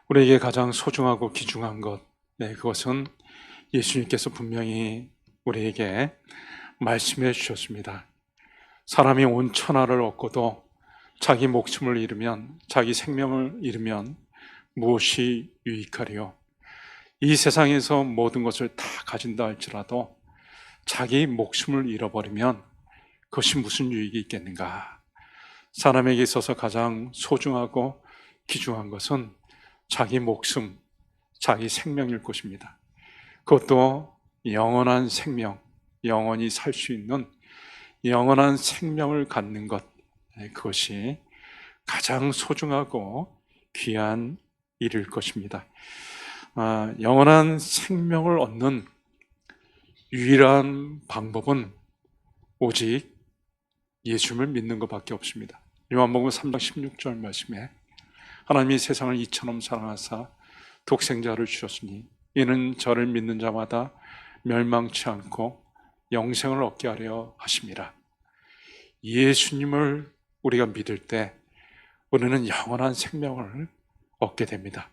우리에게 가장 소중하고 귀중한 것, 그것은 예수님께서 분명히 우리에게 말씀해 주셨습니다. 사람이 온 천하를 얻고도 자기 목숨을 잃으면, 자기 생명을 잃으면 무엇이 유익하리요? 이 세상에서 모든 것을 다 가진다 할지라도 자기 목숨을 잃어버리면 그것이 무슨 유익이 있겠는가? 사람에게 있어서 가장 소중하고 귀중한 것은 자기 목숨, 자기 생명일 것입니다. 그것도 영원한 생명, 영원히 살 수 있는 영원한 생명을 갖는 것, 그것이 가장 소중하고 귀한 일일 것입니다. 영원한 생명을 얻는 유일한 방법은 오직 예수님을 믿는 것밖에 없습니다. 요한복음 3장 16절 말씀에 하나님이 세상을 이처럼 사랑하사 독생자를 주셨으니 이는 저를 믿는 자마다 멸망치 않고 영생을 얻게 하려 하심이라. 예수님을 우리가 믿을 때 우리는 영원한 생명을 얻게 됩니다.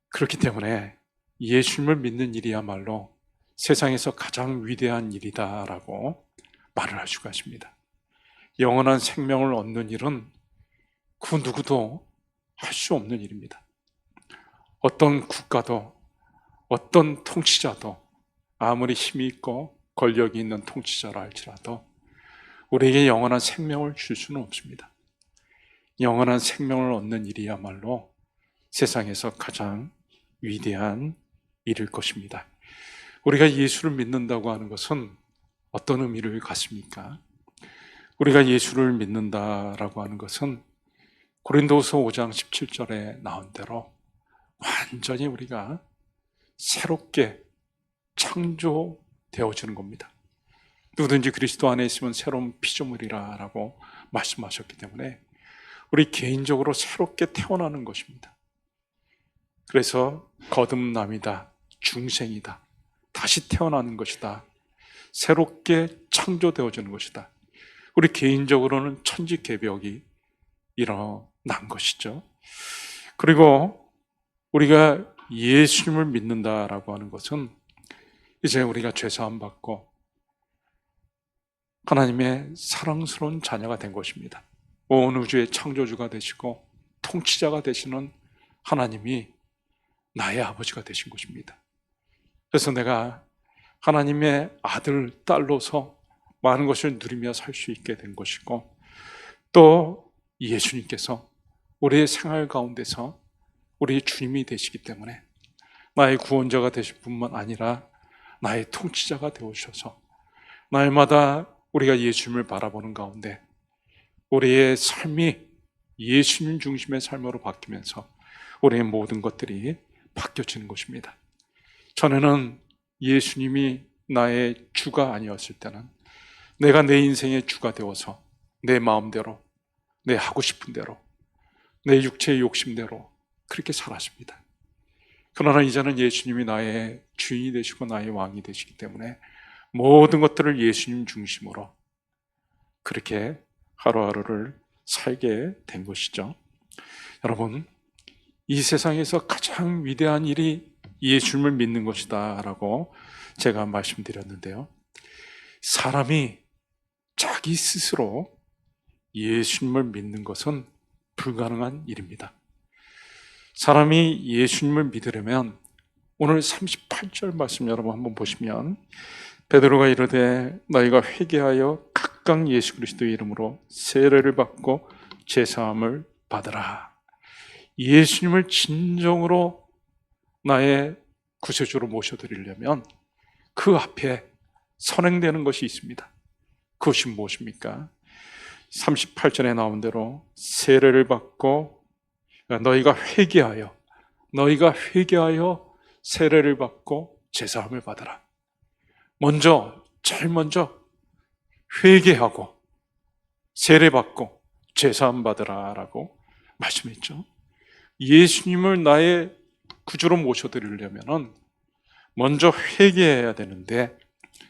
그렇기 때문에 예수님을 믿는 일이야말로 세상에서 가장 위대한 일이다라고 말을 할 수가 있습니다. 영원한 생명을 얻는 일은 그 누구도 할 수 없는 일입니다. 어떤 국가도, 어떤 통치자도, 아무리 힘이 있고 권력이 있는 통치자라 할지라도 우리에게 영원한 생명을 줄 수는 없습니다. 영원한 생명을 얻는 일이야말로 세상에서 가장 위대한 일일 것입니다. 우리가 예수를 믿는다고 하는 것은 어떤 의미를 갖습니까? 우리가 예수를 믿는다라고 하는 것은 고린도서 5장 17절에 나온 대로 완전히 우리가 새롭게 창조되어지는 겁니다. 누구든지 그리스도 안에 있으면 새로운 피조물이라 라고 말씀하셨기 때문에 우리 개인적으로 새롭게 태어나는 것입니다. 그래서 거듭남이다, 중생이다, 다시 태어나는 것이다, 새롭게 창조되어지는 것이다. 우리 개인적으로는 천지개벽이 일어난 것이죠. 그리고 우리가 예수님을 믿는다라고 하는 것은 이제 우리가 죄사함 받고 하나님의 사랑스러운 자녀가 된 것입니다. 온 우주의 창조주가 되시고 통치자가 되시는 하나님이 나의 아버지가 되신 것입니다. 그래서 내가 하나님의 아들, 딸로서 많은 것을 누리며 살 수 있게 된 것이고, 또 예수님께서 우리의 생활 가운데서 우리의 주님이 되시기 때문에 나의 구원자가 되실 뿐만 아니라 나의 통치자가 되어주셔서 날마다 우리가 예수님을 바라보는 가운데 우리의 삶이 예수님 중심의 삶으로 바뀌면서 우리의 모든 것들이 바뀌어지는 것입니다. 전에는 예수님이 나의 주가 아니었을 때는 내가 내 인생의 주가 되어서 내 마음대로, 내 하고 싶은 대로, 내 육체의 욕심대로 그렇게 살았습니다. 그러나 이제는 예수님이 나의 주인이 되시고 나의 왕이 되시기 때문에 모든 것들을 예수님 중심으로 그렇게 하루하루를 살게 된 것이죠. 여러분, 이 세상에서 가장 위대한 일이 예수님을 믿는 것이다 라고 제가 말씀드렸는데요, 사람이 자기 스스로 예수님을 믿는 것은 불가능한 일입니다. 사람이 예수님을 믿으려면 오늘 38절 말씀 여러분 한번 보시면, 베드로가 이르되 너희가 회개하여 각각 예수 그리스도의 이름으로 세례를 받고 제사함을 받으라. 예수님을 진정으로 나의 구세주로 모셔드리려면 그 앞에 선행되는 것이 있습니다. 그것이 무엇입니까? 38절에 나온 대로 세례를 받고 너희가 회개하여 세례를 받고 제사함을 받아라. 제일 먼저 회개하고 세례 받고 제사함 받으라 라고 말씀했죠. 예수님을 나의 구주로 모셔드리려면 먼저 회개해야 되는데,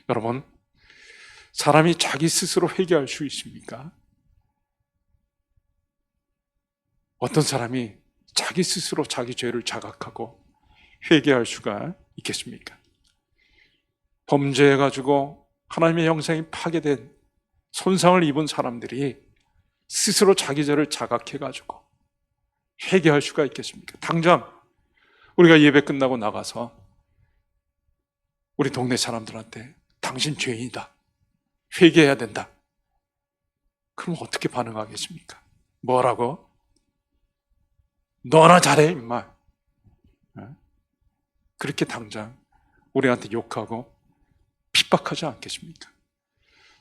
여러분, 사람이 자기 스스로 회개할 수 있습니까? 어떤 사람이 자기 스스로 자기 죄를 자각하고 회개할 수가 있겠습니까? 범죄해가지고 하나님의 형상이 파괴된 손상을 입은 사람들이 스스로 자기 죄를 자각해가지고 회개할 수가 있겠습니까? 당장 우리가 예배 끝나고 나가서 우리 동네 사람들한테 당신 죄인이다, 회개해야 된다, 그럼 어떻게 반응하겠습니까? 뭐라고? 너나 잘해 임마. 그렇게 당장 우리한테 욕하고 핍박하지 않겠습니까?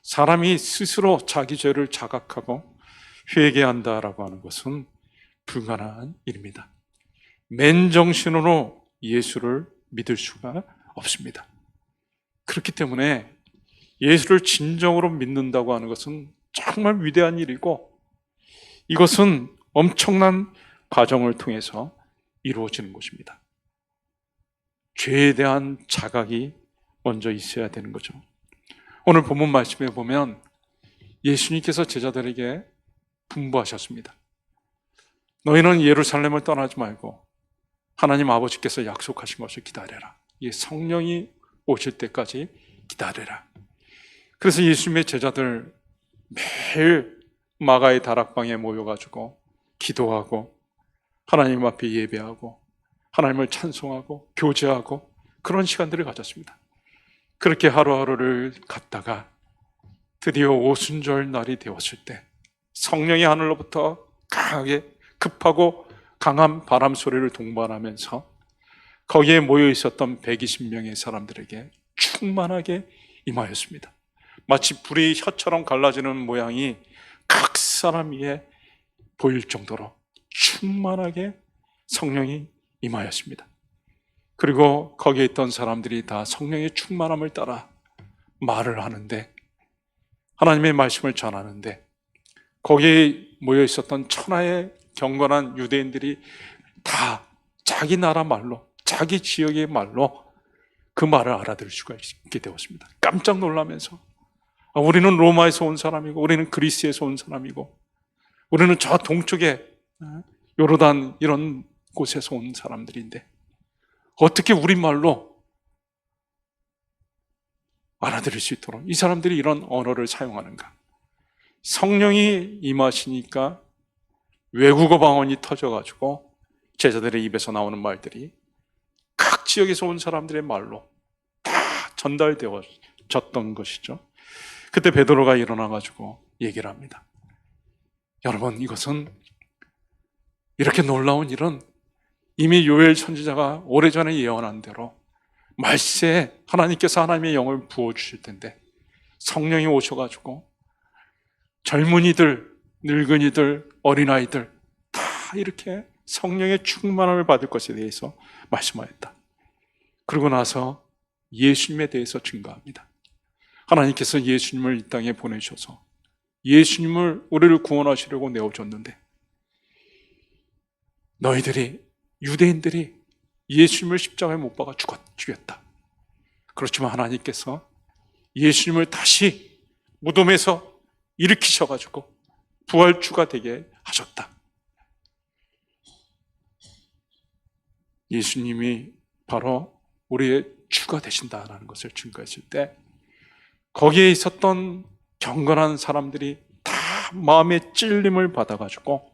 사람이 스스로 자기 죄를 자각하고 회개한다라고 하는 것은 불가능한 일입니다. 맨정신으로 예수를 믿을 수가 없습니다. 그렇기 때문에 예수를 진정으로 믿는다고 하는 것은 정말 위대한 일이고, 이것은 엄청난 과정을 통해서 이루어지는 것입니다. 죄에 대한 자각이 먼저 있어야 되는 거죠. 오늘 본문 말씀에 보면 예수님께서 제자들에게 분부하셨습니다. 너희는 예루살렘을 떠나지 말고 하나님 아버지께서 약속하신 것을 기다려라. 이 성령이 오실 때까지 기다려라. 그래서 예수님의 제자들 매일 마가의 다락방에 모여가지고 기도하고 하나님 앞에 예배하고 하나님을 찬송하고 교제하고 그런 시간들을 가졌습니다. 그렇게 하루하루를 갔다가 드디어 오순절 날이 되었을 때 성령이 하늘로부터 강하게 급하고 강한 바람 소리를 동반하면서 거기에 모여 있었던 120명의 사람들에게 충만하게 임하였습니다. 마치 불이 혀처럼 갈라지는 모양이 각 사람 위에 보일 정도로 충만하게 성령이 임하였습니다. 그리고 거기에 있던 사람들이 다 성령의 충만함을 따라 말을 하는데, 하나님의 말씀을 전하는데, 거기에 모여 있었던 천하의 경건한 유대인들이 다 자기 나라 말로, 자기 지역의 말로 그 말을 알아들을 수가 있게 되었습니다. 깜짝 놀라면서 우리는 로마에서 온 사람이고 우리는 그리스에서 온 사람이고 우리는 저 동쪽에 요르단 이런 곳에서 온 사람들인데 어떻게 우리말로 알아들을 수 있도록 이 사람들이 이런 언어를 사용하는가? 성령이 임하시니까 외국어 방언이 터져가지고 제자들의 입에서 나오는 말들이 각 지역에서 온 사람들의 말로 다 전달되어졌던 것이죠. 그때 베드로가 일어나가지고 얘기를 합니다. 여러분, 이것은 이렇게 놀라운 일은 이미 요엘 선지자가 오래전에 예언한 대로 말세에 하나님께서 하나님의 영을 부어주실 텐데 성령이 오셔가지고 젊은이들, 늙은이들, 어린아이들 다 이렇게 성령의 충만함을 받을 것에 대해서 말씀하였다. 그러고 나서 예수님에 대해서 증거합니다. 하나님께서 예수님을 이 땅에 보내셔서 예수님을 우리를 구원하시려고 내어줬는데 너희들이, 유대인들이 예수님을 십자가에 못 박아 죽였다. 그렇지만 하나님께서 예수님을 다시 무덤에서 일으키셔가지고 부활주가 되게 하셨다. 예수님이 바로 우리의 주가 되신다라는 것을 증거했을 때 거기에 있었던 경건한 사람들이 다 마음의 찔림을 받아가지고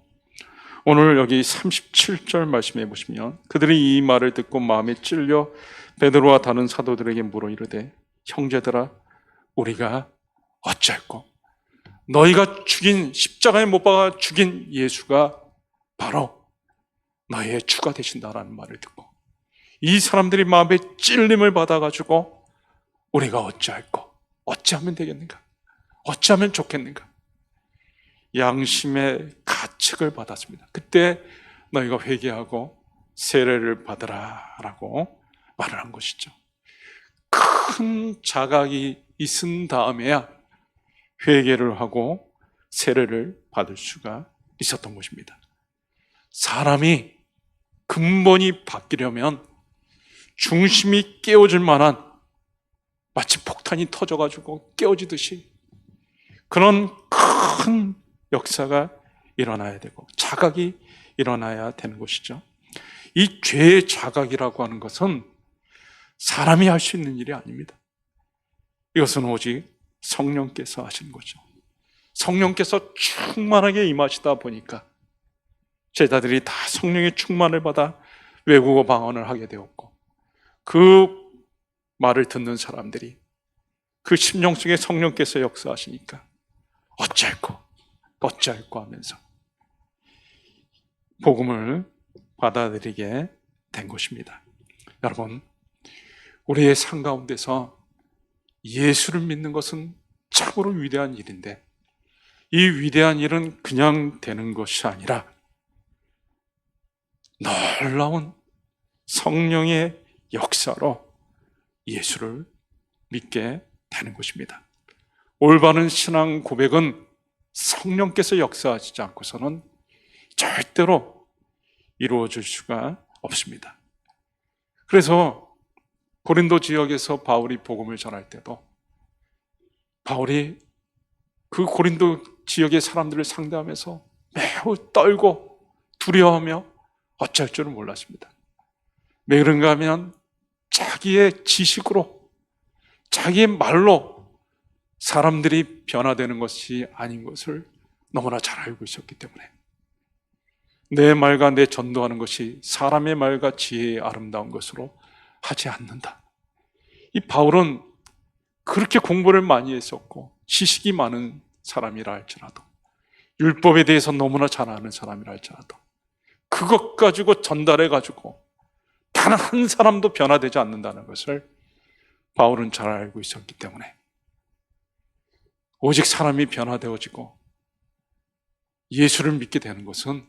오늘 여기 37절 말씀해 보시면 그들이 이 말을 듣고 마음에 찔려 베드로와 다른 사도들에게 물어 이르되 형제들아 우리가 어찌할꼬? 너희가 죽인 십자가에 못 박아 죽인 예수가 바로 너희의 주가 되신다라는 말을 듣고 이 사람들이 마음에 찔림을 받아가지고 우리가 어찌할꼬? 어찌하면 되겠는가? 어찌하면 좋겠는가? 양심의 가책을 받았습니다. 그때 너희가 회개하고 세례를 받으라 라고 말을 한 것이죠. 큰 자각이 있은 다음에야 회개를 하고 세례를 받을 수가 있었던 것입니다. 사람이 근본이 바뀌려면 중심이 깨어질 만한 마치 폭탄이 터져가지고 깨어지듯이 그런 큰 역사가 일어나야 되고 자각이 일어나야 되는 것이죠. 이 죄의 자각이라고 하는 것은 사람이 할 수 있는 일이 아닙니다. 이것은 오직 성령께서 하신 거죠. 성령께서 충만하게 임하시다 보니까 제자들이 다 성령의 충만을 받아 외국어 방언을 하게 되었고, 그 말을 듣는 사람들이 그 심령 속에 성령께서 역사하시니까 어찌할꼬 하면서 복음을 받아들이게 된 것입니다. 여러분, 우리의 삶 가운데서 예수를 믿는 것은 참으로 위대한 일인데, 이 위대한 일은 그냥 되는 것이 아니라 놀라운 성령의 역사로 예수를 믿게 되는 것입니다. 올바른 신앙 고백은 성령께서 역사하시지 않고서는 절대로 이루어질 수가 없습니다. 그래서 고린도 지역에서 바울이 복음을 전할 때도 바울이 그 고린도 지역의 사람들을 상대하면서 매우 떨고 두려워하며 어쩔 줄은 몰랐습니다. 왜 그런가 하면 자기의 지식으로, 자기의 말로 사람들이 변화되는 것이 아닌 것을 너무나 잘 알고 있었기 때문에, 내 말과 내 전도하는 것이 사람의 말과 지혜의 아름다운 것으로 하지 않는다. 이 바울은 그렇게 공부를 많이 했었고 지식이 많은 사람이라 할지라도, 율법에 대해서 너무나 잘 아는 사람이라 할지라도 그것 가지고 전달해 가지고 단 한 사람도 변화되지 않는다는 것을 바울은 잘 알고 있었기 때문에, 오직 사람이 변화되어지고 예수를 믿게 되는 것은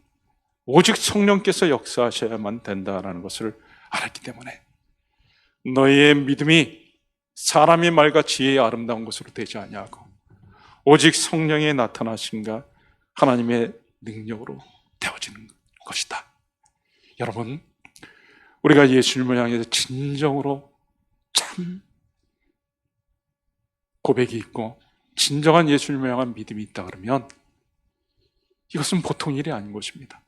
오직 성령께서 역사하셔야만 된다는 것을 알았기 때문에, 너희의 믿음이 사람의 말과 지혜의 아름다운 것으로 되지 아니하고 오직 성령의 나타나심과 하나님의 능력으로 되어지는 것이다. 여러분, 우리가 예수님을 향해서 진정으로 참 고백이 있고 진정한 예수님을 향한 믿음이 있다 그러면 이것은 보통 일이 아닌 것입니다.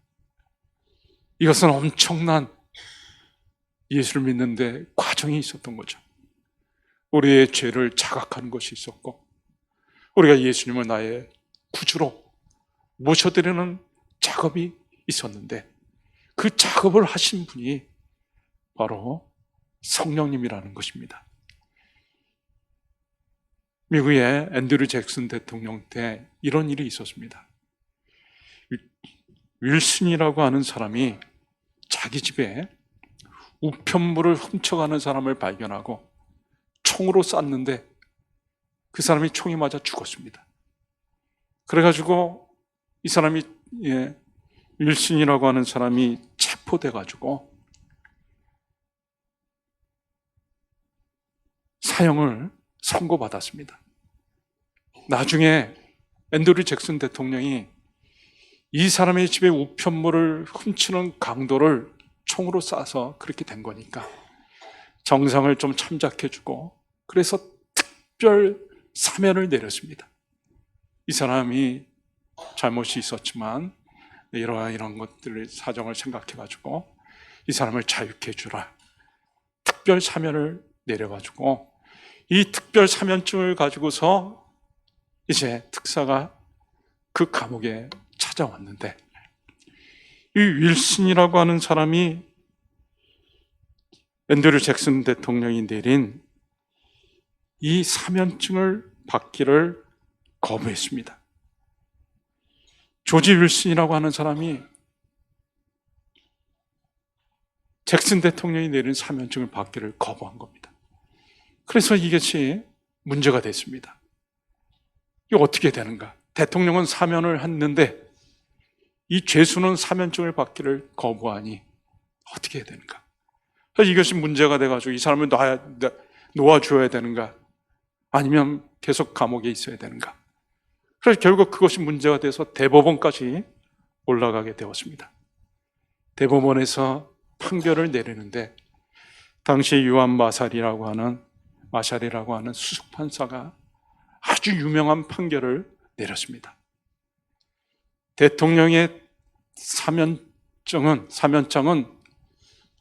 이것은 엄청난 예수를 믿는데 과정이 있었던 거죠. 우리의 죄를 자각하는 것이 있었고, 우리가 예수님을 나의 구주로 모셔드리는 작업이 있었는데, 그 작업을 하신 분이 바로 성령님이라는 것입니다. 미국의 앤드류 잭슨 대통령 때 이런 일이 있었습니다. 윌슨이라고 하는 사람이 자기 집에 우편물을 훔쳐가는 사람을 발견하고 총으로 쐈는데 그 사람이 총에 맞아 죽었습니다. 그래가지고 이 사람이, 윌슨이라고 하는 사람이 체포돼가지고 사형을 선고받았습니다. 나중에 앤드류 잭슨 대통령이 이 사람의 집에 우편물을 훔치는 강도를 총으로 쏴서 그렇게 된 거니까 정상을 좀 참작해주고, 그래서 특별 사면을 내렸습니다. 이 사람이 잘못이 있었지만 이런 것들의 사정을 생각해가지고 이 사람을 자유케 해주라, 특별 사면을 내려가지고 이 특별 사면증을 가지고서 이제 특사가 그 감옥에 찾아왔는데, 이 윌슨이라고 하는 사람이 앤드류 잭슨 대통령이 내린 이 사면증을 받기를 거부했습니다. 조지 윌슨이라고 하는 사람이 잭슨 대통령이 내린 사면증을 받기를 거부한 겁니다. 그래서 이것이 문제가 됐습니다. 이게 어떻게 되는가? 대통령은 사면을 했는데 이 죄수는 사면증을 받기를 거부하니 어떻게 해야 되는가? 그래서 이것이 문제가 돼가지고 이 사람을 놓아줘야 되는가? 아니면 계속 감옥에 있어야 되는가? 그래서 결국 그것이 문제가 돼서 대법원까지 올라가게 되었습니다. 대법원에서 판결을 내리는데, 당시 요한 마샬이라고 하는 수석판사가 아주 유명한 판결을 내렸습니다. 대통령의 사면 사면장은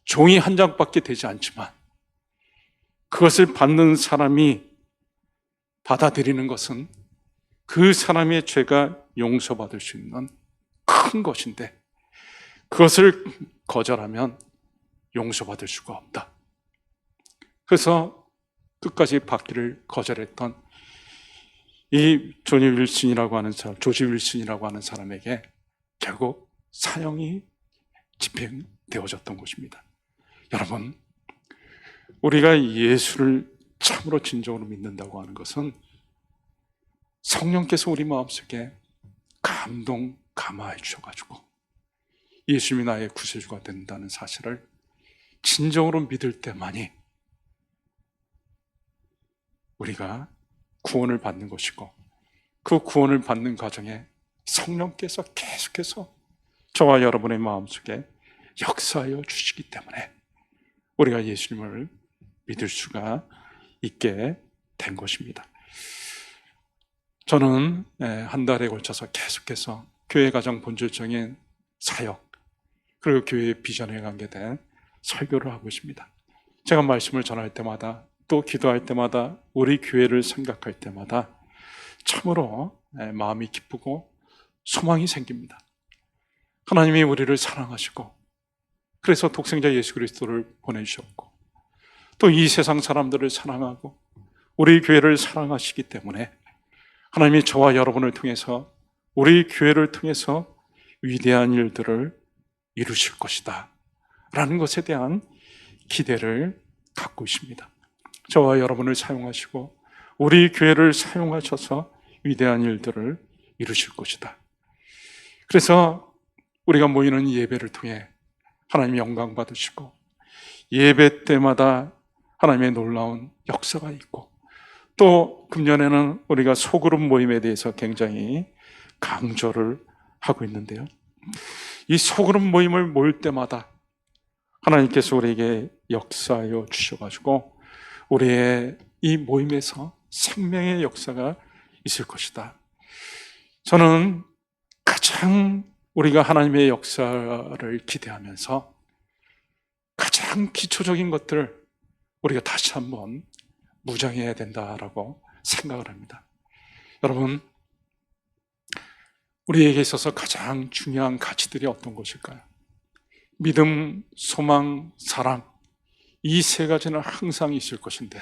종이 한 장밖에 되지 않지만 그것을 받는 사람이 받아들이는 것은 그 사람의 죄가 용서받을 수 있는 큰 것인데 그것을 거절하면 용서받을 수가 없다. 그래서 끝까지 받기를 거절했던 이 조지 윌슨이라고 하는 사람에게 결국 사형이 집행되어졌던 것입니다. 여러분, 우리가 예수를 참으로 진정으로 믿는다고 하는 것은 성령께서 우리 마음속에 감화해 주셔가지고 예수님이 나의 구세주가 된다는 사실을 진정으로 믿을 때만이 우리가 구원을 받는 것이고 그 구원을 받는 과정에 성령께서 계속해서 저와 여러분의 마음속에 역사하여 주시기 때문에 우리가 예수님을 믿을 수가 있게 된 것입니다. 저는 한 달에 걸쳐서 계속해서 교회 가장 본질적인 사역 그리고 교회의 비전에 관계된 설교를 하고 있습니다. 제가 말씀을 전할 때마다 또 기도할 때마다 우리 교회를 생각할 때마다 참으로 마음이 기쁘고 소망이 생깁니다. 하나님이 우리를 사랑하시고 그래서 독생자 예수 그리스도를 보내주셨고 또 이 세상 사람들을 사랑하고 우리 교회를 사랑하시기 때문에 하나님이 저와 여러분을 통해서 우리 교회를 통해서 위대한 일들을 이루실 것이다 라는 것에 대한 기대를 갖고 있습니다. 저와 여러분을 사용하시고 우리 교회를 사용하셔서 위대한 일들을 이루실 것이다. 그래서 우리가 모이는 예배를 통해 하나님 영광 받으시고 예배 때마다 하나님의 놀라운 역사가 있고 또 금년에는 우리가 소그룹 모임에 대해서 굉장히 강조를 하고 있는데요. 이 소그룹 모임을 모일 때마다 하나님께서 우리에게 역사하여 주셔가지고 우리의 이 모임에서 생명의 역사가 있을 것이다. 저는 가장 우리가 하나님의 역사를 기대하면서 가장 기초적인 것들을 우리가 다시 한번 무장해야 된다라고 생각을 합니다. 여러분, 우리에게 있어서 가장 중요한 가치들이 어떤 것일까요? 믿음, 소망, 사랑, 이 세 가지는 항상 있을 것인데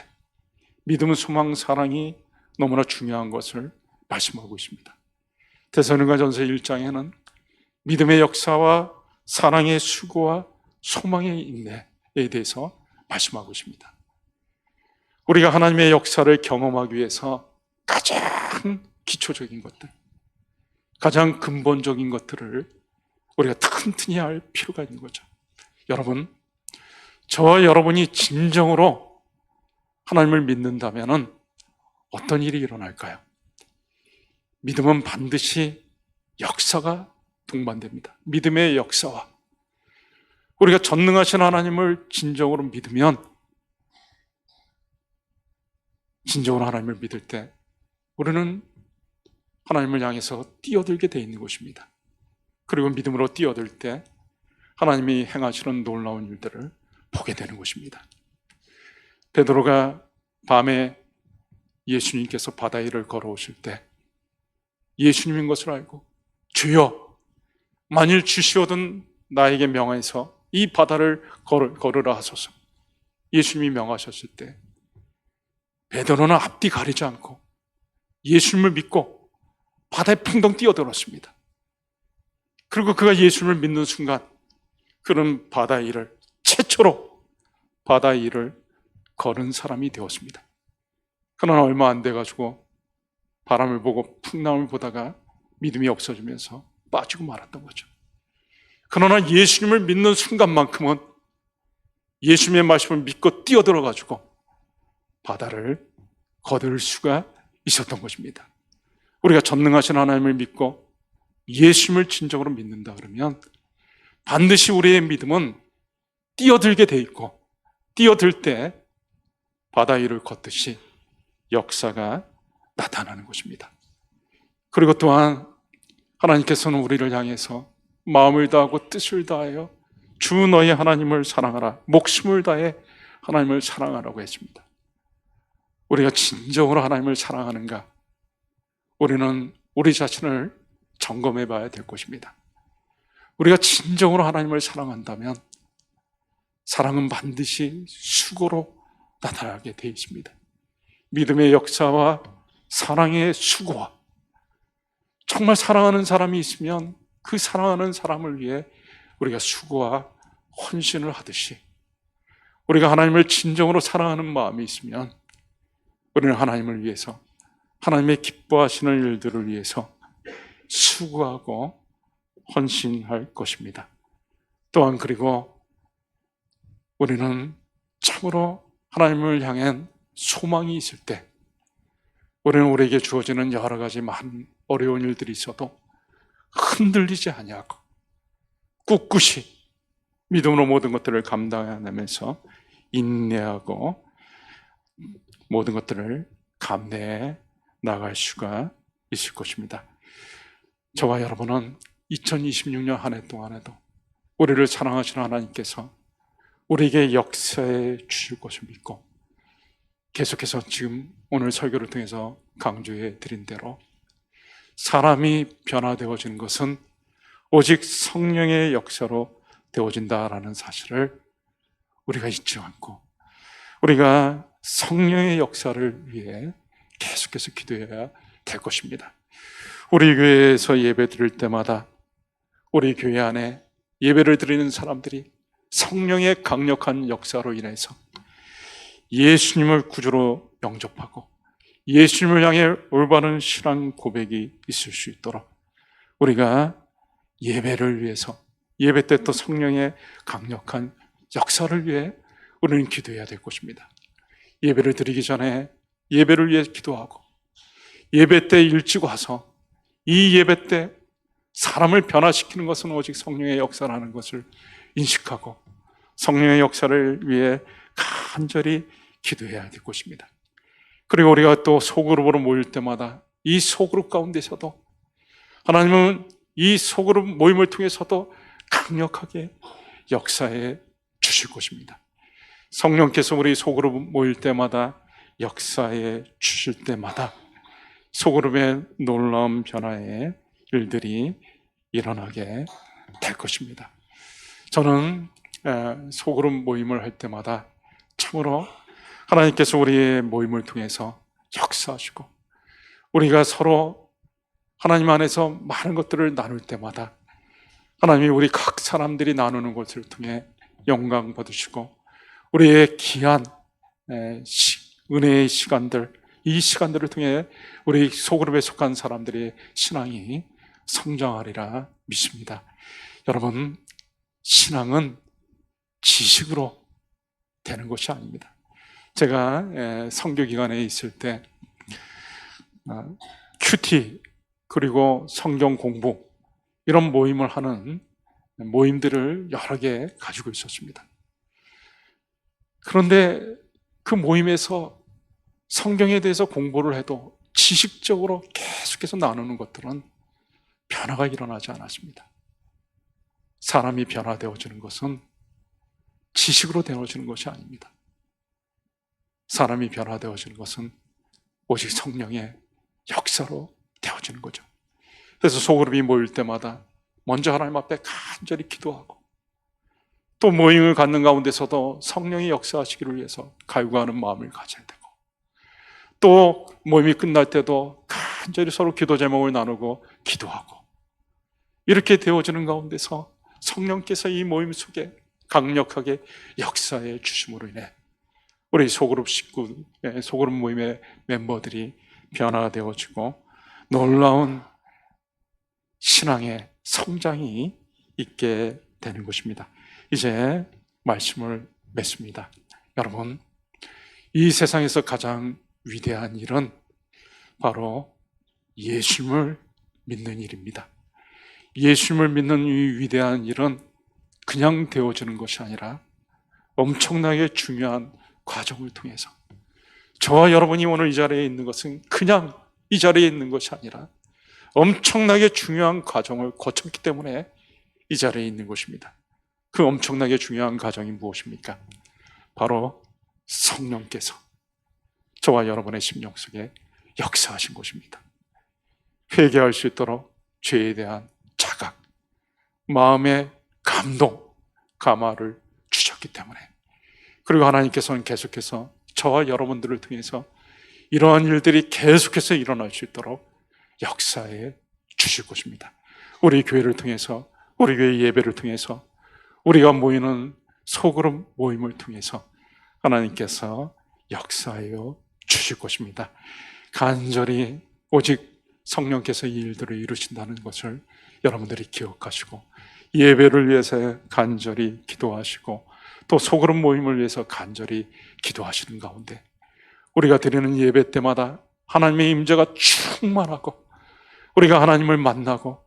믿음, 소망, 사랑이 너무나 중요한 것을 말씀하고 있습니다. 데살로니가전서 1장에는 믿음의 역사와 사랑의 수고와 소망의 인내에 대해서 말씀하고 있습니다. 우리가 하나님의 역사를 경험하기 위해서 가장 기초적인 것들, 가장 근본적인 것들을 우리가 튼튼히 할 필요가 있는 거죠. 여러분, 저와 여러분이 진정으로 하나님을 믿는다면 어떤 일이 일어날까요? 믿음은 반드시 역사가 동반됩니다. 믿음의 역사와 우리가 전능하신 하나님을 진정으로 믿으면 진정으로 하나님을 믿을 때 우리는 하나님을 향해서 뛰어들게 돼 있는 것입니다. 그리고 믿음으로 뛰어들 때 하나님이 행하시는 놀라운 일들을 보게 되는 것입니다. 베드로가 밤에 예수님께서 바다 위를 걸어오실 때 예수님인 것을 알고 주여 만일 주시오든 나에게 명하여서 이 바다를 걸으라 하소서 예수님이 명하셨을 때 베드로는 앞뒤 가리지 않고 예수님을 믿고 바다에 풍덩 뛰어들었습니다. 그리고 그가 예수님을 믿는 순간 그는 바다 위를 최초로 바다 위를 걸은 사람이 되었습니다. 그러나 얼마 안 돼가지고 바람을 보고 풍랑을 보다가 믿음이 없어지면서 빠지고 말았던 거죠. 그러나 예수님을 믿는 순간만큼은 예수님의 말씀을 믿고 뛰어들어가지고 바다를 거둘 수가 있었던 것입니다. 우리가 전능하신 하나님을 믿고 예수님을 진정으로 믿는다 그러면 반드시 우리의 믿음은 뛰어들게 돼 있고 뛰어들 때 바다 위를 걷듯이 역사가 나타나는 것입니다. 그리고 또한 하나님께서는 우리를 향해서 마음을 다하고 뜻을 다하여 주 너희 하나님을 사랑하라. 목숨을 다해 하나님을 사랑하라고 했습니다. 우리가 진정으로 하나님을 사랑하는가? 우리는 우리 자신을 점검해 봐야 될 것입니다. 우리가 진정으로 하나님을 사랑한다면 사랑은 반드시 수고로 나타나게 되어 있습니다. 믿음의 역사와 사랑의 수고와, 정말 사랑하는 사람이 있으면 그 사랑하는 사람을 위해 우리가 수고와 헌신을 하듯이, 우리가 하나님을 진정으로 사랑하는 마음이 있으면 우리는 하나님을 위해서, 하나님의 기뻐하시는 일들을 위해서 수고하고 헌신할 것입니다. 또한 그리고 우리는 참으로 하나님을 향한 소망이 있을 때, 우리는 우리에게 주어지는 여러 가지 많은 어려운 일들이 있어도 흔들리지 아니하고 꿋꿋이 믿음으로 모든 것들을 감당해내면서 인내하고 모든 것들을 감내해 나갈 수가 있을 것입니다. 저와 여러분은 2026년 한 해 동안에도 우리를 사랑하시는 하나님께서 우리에게 역사해 주실 것을 믿고, 계속해서 지금 오늘 설교를 통해서 강조해 드린 대로 사람이 변화되어지는 것은 오직 성령의 역사로 되어진다라는 사실을 우리가 잊지 않고, 우리가 성령의 역사를 위해 계속해서 기도해야 될 것입니다. 우리 교회에서 예배 드릴 때마다 우리 교회 안에 예배를 드리는 사람들이 성령의 강력한 역사로 인해서 예수님을 구주로 영접하고 예수님을 향해 올바른 신앙 고백이 있을 수 있도록 우리가 예배를 위해서, 예배 때 또 성령의 강력한 역사를 위해 우리는 기도해야 될 것입니다. 예배를 드리기 전에 예배를 위해 기도하고, 예배 때 일찍 와서 이 예배 때 사람을 변화시키는 것은 오직 성령의 역사라는 것을 인식하고 성령의 역사를 위해 간절히 기도해야 될 것입니다. 그리고 우리가 또 소그룹으로 모일 때마다 이 소그룹 가운데서도 하나님은 이 소그룹 모임을 통해서도 강력하게 역사해 주실 것입니다. 성령께서 우리 소그룹 모일 때마다 역사해 주실 때마다 소그룹의 놀라운 변화의 일들이 일어나게 될 것입니다. 저는 소그룹 모임을 할 때마다 참으로 하나님께서 우리의 모임을 통해서 역사하시고, 우리가 서로 하나님 안에서 많은 것들을 나눌 때마다 하나님이 우리 각 사람들이 나누는 것을 통해 영광 받으시고, 우리의 귀한 은혜의 시간들, 이 시간들을 통해 우리 소그룹에 속한 사람들의 신앙이 성장하리라 믿습니다. 여러분, 신앙은 지식으로 되는 것이 아닙니다. 제가 선교기간에 있을 때 큐티 그리고 성경 공부 이런 모임을 하는 모임들을 여러 개 가지고 있었습니다. 그런데 그 모임에서 성경에 대해서 공부를 해도 지식적으로 계속해서 나누는 것들은 변화가 일어나지 않았습니다. 사람이 변화되어지는 것은 지식으로 되어지는 것이 아닙니다. 사람이 변화되어지는 것은 오직 성령의 역사로 되어지는 거죠. 그래서 소그룹이 모일 때마다 먼저 하나님 앞에 간절히 기도하고, 또 모임을 갖는 가운데서도 성령이 역사하시기를 위해서 갈구하는 마음을 가져야 되고, 또 모임이 끝날 때도 간절히 서로 기도 제목을 나누고 기도하고, 이렇게 되어지는 가운데서 성령께서 이 모임 속에 강력하게 역사해 주심으로 인해 우리 소그룹 소그룹 모임의 멤버들이 변화되어지고 놀라운 신앙의 성장이 있게 되는 것입니다. 이제 말씀을 맺습니다. 여러분, 이 세상에서 가장 위대한 일은 바로 예수님을 믿는 일입니다. 예수님을 믿는 이 위대한 일은 그냥 되어지는 것이 아니라 엄청나게 중요한 과정을 통해서, 저와 여러분이 오늘 이 자리에 있는 것은 그냥 이 자리에 있는 것이 아니라 엄청나게 중요한 과정을 거쳤기 때문에 이 자리에 있는 것입니다. 그 엄청나게 중요한 가정이 무엇입니까? 바로 성령께서 저와 여러분의 심령 속에 역사하신 것입니다. 회개할 수 있도록 죄에 대한 자각, 마음의 감동, 감화를 주셨기 때문에, 그리고 하나님께서는 계속해서 저와 여러분들을 통해서 이러한 일들이 계속해서 일어날 수 있도록 역사해 주실 것입니다. 우리 교회를 통해서, 우리 교회 예배를 통해서, 우리가 모이는 소그룹 모임을 통해서 하나님께서 역사하여 주실 것입니다. 간절히 오직 성령께서 이 일들을 이루신다는 것을 여러분들이 기억하시고, 예배를 위해서 간절히 기도하시고, 또 소그룹 모임을 위해서 간절히 기도하시는 가운데 우리가 드리는 예배 때마다 하나님의 임재가 충만하고, 우리가 하나님을 만나고,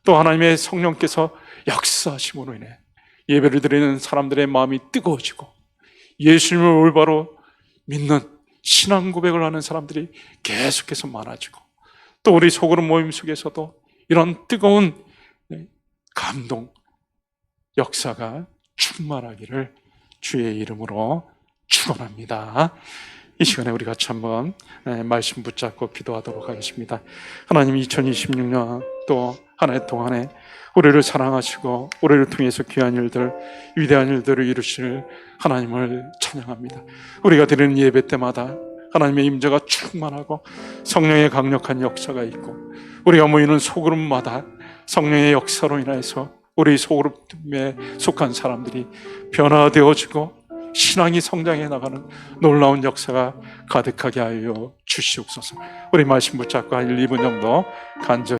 또 하나님의 성령께서 역사하심으로 인해 예배를 드리는 사람들의 마음이 뜨거워지고, 예수님을 올바로 믿는 신앙 고백을 하는 사람들이 계속해서 많아지고, 또 우리 소그룹 모임 속에서도 이런 뜨거운 감동, 역사가 충만하기를 주의 이름으로 축원합니다. 이 시간에 우리 같이 한번 말씀 붙잡고 기도하도록 하겠습니다. 하나님, 2026년 또 한 해 동안에 우리를 사랑하시고 우리를 통해서 귀한 일들, 위대한 일들을 이루실 하나님을 찬양합니다. 우리가 드리는 예배 때마다 하나님의 임재가 충만하고 성령의 강력한 역사가 있고, 우리가 모이는 소그룹마다 성령의 역사로 인해서 우리 소그룹에 속한 사람들이 변화되어지고 신앙이 성장해 나가는 놀라운 역사가 가득하게 하여 주시옵소서. 우리 말씀 붙잡고 한 1, 2분 정도 간절히